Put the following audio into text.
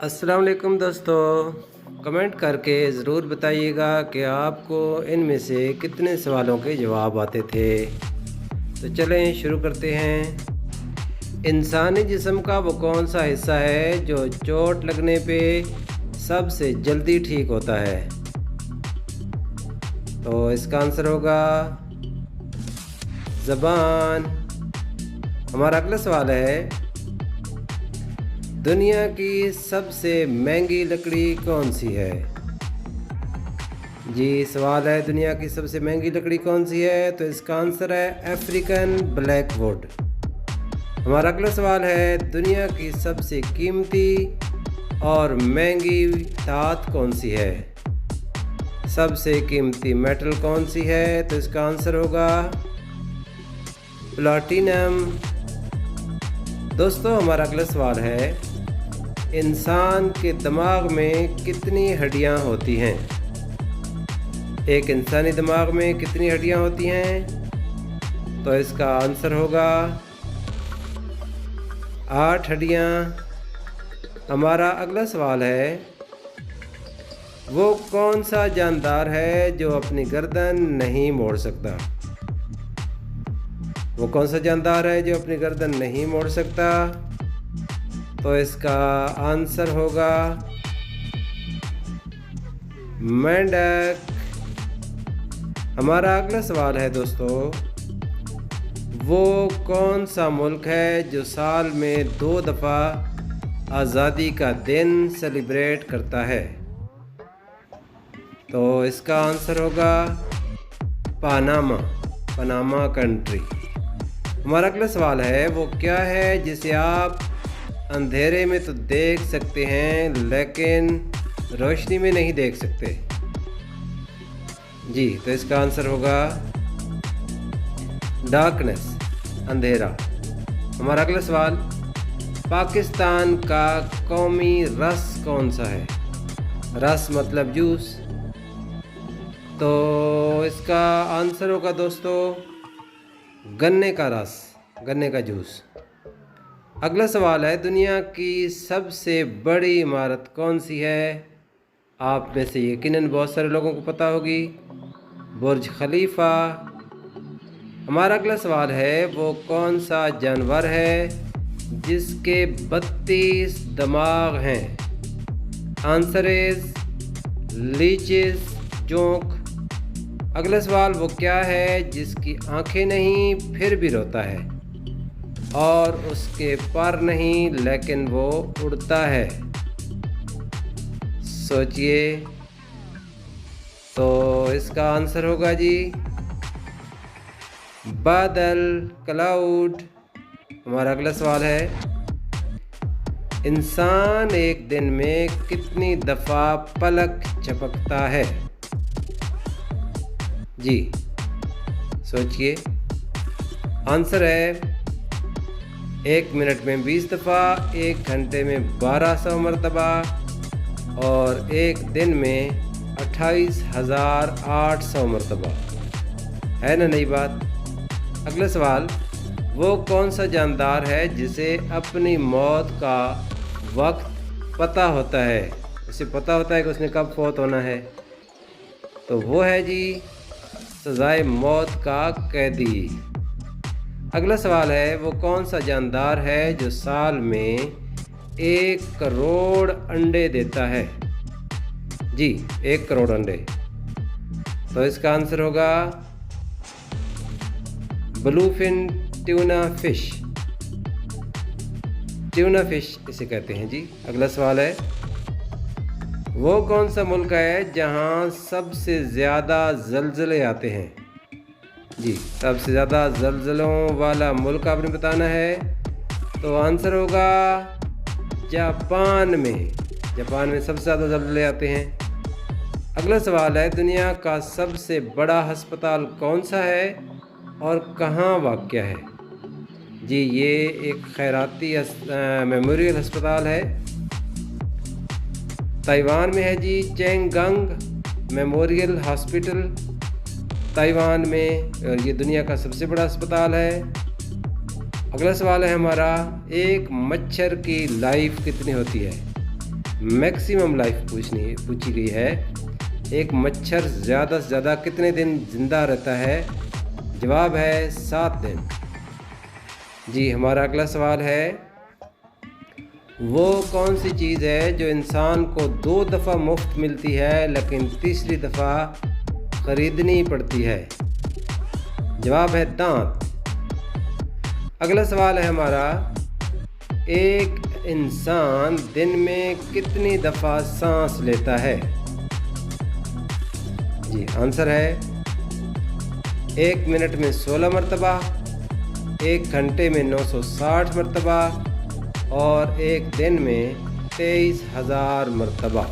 अस्सलाम वालेकुम दोस्तों, कमेंट करके ज़रूर बताइएगा कि आपको इनमें से कितने सवालों के जवाब आते थे। तो चलें शुरू करते हैं। इंसानी जिस्म का वो कौन सा हिस्सा है जो चोट लगने पे सबसे जल्दी ठीक होता है? तो इसका आंसर होगा ज़बान। हमारा अगला सवाल है, दुनिया की सबसे महंगी लकड़ी कौन सी है? जी, सवाल है दुनिया की सबसे महंगी लकड़ी कौन सी है? तो इसका आंसर है अफ्रीकन ब्लैकवुड। हमारा अगला सवाल है, दुनिया की सबसे कीमती और महंगी धात कौन सी है? सबसे कीमती मेटल कौन सी है? तो इसका आंसर होगा प्लैटिनम। दोस्तों, हमारा अगला सवाल है, इंसान के दिमाग में कितनी हड्डियां होती हैं? एक इंसानी दिमाग में कितनी हड्डियां होती हैं? तो इसका आंसर होगा 8 हड्डियां। हमारा अगला सवाल है, वो कौन सा जानदार है जो अपनी गर्दन नहीं मोड़ सकता? वो कौन सा जानदार है जो अपनी गर्दन नहीं मोड़ सकता? तो इसका आंसर होगा मेंढक। हमारा अगला सवाल है दोस्तों, वो कौन सा मुल्क है जो साल में 2 दफ़ा आज़ादी का दिन सेलिब्रेट करता है? तो इसका आंसर होगा पनामा कंट्री। हमारा अगला सवाल है, वो क्या है जिसे आप अंधेरे में तो देख सकते हैं लेकिन रोशनी में नहीं देख सकते? जी, तो इसका आंसर होगा डार्कनेस, अंधेरा। हमारा अगला सवाल, पाकिस्तान का कौमी रस कौन सा है? रस मतलब जूस। तो इसका आंसर होगा दोस्तों गन्ने का रस, गन्ने का जूस। अगला सवाल है, दुनिया की सबसे बड़ी इमारत कौन सी है? आप में से यकीनन बहुत सारे लोगों को पता होगी, बुर्ज खलीफा। हमारा अगला सवाल है, वो कौन सा जानवर है जिसके 32 दिमाग हैं? आंसर इज लीचेस, जोंक। अगला सवाल, वो क्या है जिसकी आंखें नहीं फिर भी रोता है और उसके पर नहीं लेकिन वो उड़ता है? सोचिए। तो इसका आंसर होगा जी बादल, क्लाउड। हमारा अगला सवाल है, इंसान एक दिन में कितनी दफ़ा पलक झपकता है? जी, सोचिए। आंसर है 1 मिनट में 20 दफ़ा, 1 घंटे में 1200 मरतबा और 1 दिन में 28,800 मरतबा। है ना नई बात? अगला सवाल, वो कौन सा जानदार है जिसे अपनी मौत का वक्त पता होता है? उसे पता होता है कि उसने कब फौत होना है। तो वो है जी सज़ाए मौत का कैदी। अगला सवाल है, वो कौन सा जानदार है जो साल में 1 करोड़ अंडे देता है? जी, 1 करोड़ अंडे। तो इसका आंसर होगा bluefin tuna fish. Tuna fish इसे कहते हैं जी। अगला सवाल है, वो कौन सा मुल्क है जहां सबसे ज़्यादा ज़लज़ले आते हैं? जी, सबसे ज़्यादा ज़लज़लों वाला मुल्क आपने बताना है। तो आंसर होगा जापान में। जापान में सबसे ज़्यादा ज़लज़ले आते हैं। अगला सवाल है, दुनिया का सबसे बड़ा अस्पताल कौन सा है और कहाँ वाक़या है? जी, ये एक खैराती मेमोरियल अस्पताल है, ताइवान में है जी। चेंगगंग मेमोरियल हॉस्पिटल ताइवान में, और ये दुनिया का सबसे बड़ा अस्पताल है। अगला सवाल है हमारा, एक मच्छर की लाइफ कितनी होती है? मैक्सिमम लाइफ पूछी गई है। एक मच्छर ज़्यादा से ज़्यादा कितने दिन ज़िंदा रहता है? जवाब है 7 दिन। जी, हमारा अगला सवाल है, वो कौन सी चीज़ है जो इंसान को 2 दफ़ा मुफ्त मिलती है लेकिन तीसरी दफ़ा ख़रीदनी पड़ती है? जवाब है दांत। अगला सवाल है हमारा, एक इंसान दिन में कितनी दफ़ा सांस लेता है? जी, आंसर है 1 मिनट में 16 मरतबा, 1 घंटे में 960 मरतबा और 1 दिन में 23,000 मरतबा।